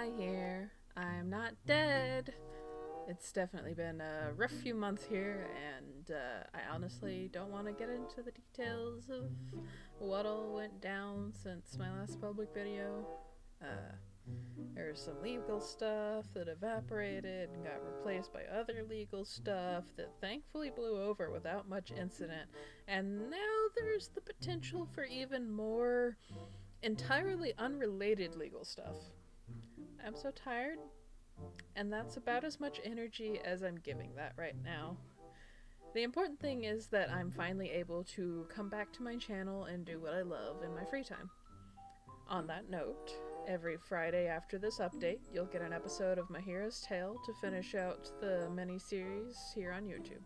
Hi here. I'm not dead. It's definitely been a rough few months here, and I honestly don't want to get into the details of what all went down since my last public video. Uh, There's some legal stuff that evaporated and got replaced by other legal stuff that thankfully blew over without much incident, and now there's the potential for even more entirely unrelated legal stuff. I'm so tired, and that's about as much energy as I'm giving that right now. The important thing is that I'm finally able to come back to my channel and do what I love in my free time. On that note, every Friday after this update, you'll get an episode of My Hero's Tale to finish out the mini-series here on YouTube.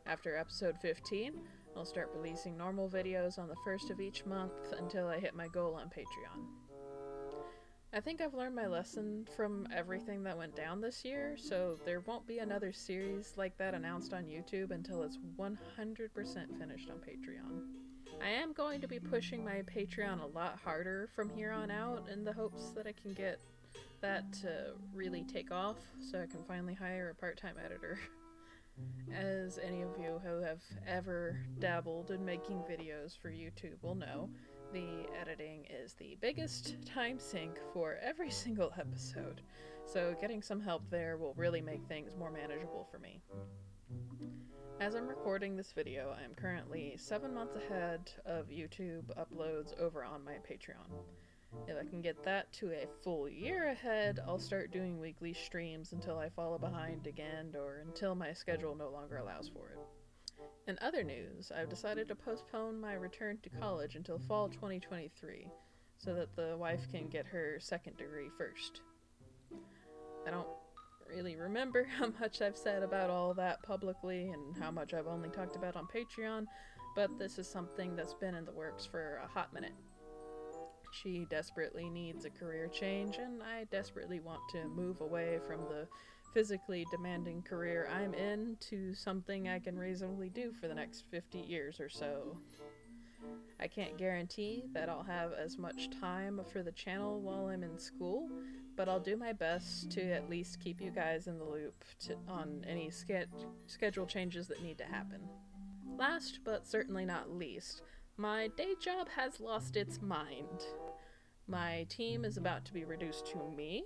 After episode 15, I'll start releasing normal videos on the first of each month until I hit my goal on Patreon. I think I've learned my lesson from everything that went down this year, so there won't be another series like that announced on YouTube until it's 100% finished on Patreon. I am going to be pushing my Patreon a lot harder from here on out in the hopes that I can get that to really take off so I can finally hire a part-time editor. As any of you who have ever dabbled in making videos for YouTube will know, the editing is the biggest time sink for every single episode, so getting some help there will really make things more manageable for me. As I'm recording this video, I am currently 7 months ahead of YouTube uploads over on my Patreon. If I can get that to a full year ahead, I'll start doing weekly streams until I fall behind again or until my schedule no longer allows for it. In other news, I've decided to postpone my return to college until fall 2023 so that the wife can get her second degree first. I don't really remember how much I've said about all that publicly and how much I've only talked about on Patreon, but this is something that's been in the works for a hot minute. She desperately needs a career change, and I desperately want to move away from the physically demanding career I'm in to something I can reasonably do for the next 50 years or so. I can't guarantee that I'll have as much time for the channel while I'm in school, but I'll do my best to at least keep you guys in the loop on any schedule changes that need to happen. Last, but certainly not least, my day job has lost its mind. My team is about to be reduced to me,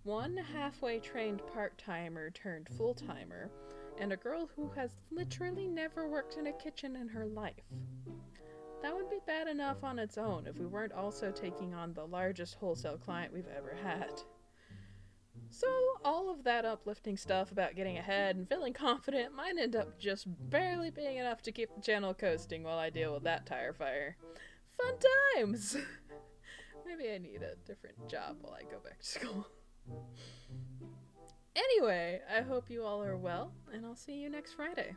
one halfway trained part-timer turned full-timer, and a girl who has literally never worked in a kitchen in her life. That would be bad enough on its own if we weren't also taking on the largest wholesale client we've ever had. So all of that uplifting stuff about getting ahead and feeling confident might end up just barely being enough to keep the channel coasting while I deal with that tire fire. Fun times! Maybe I need a different job while I go back to school. Anyway, I hope you all are well, and I'll see you next Friday.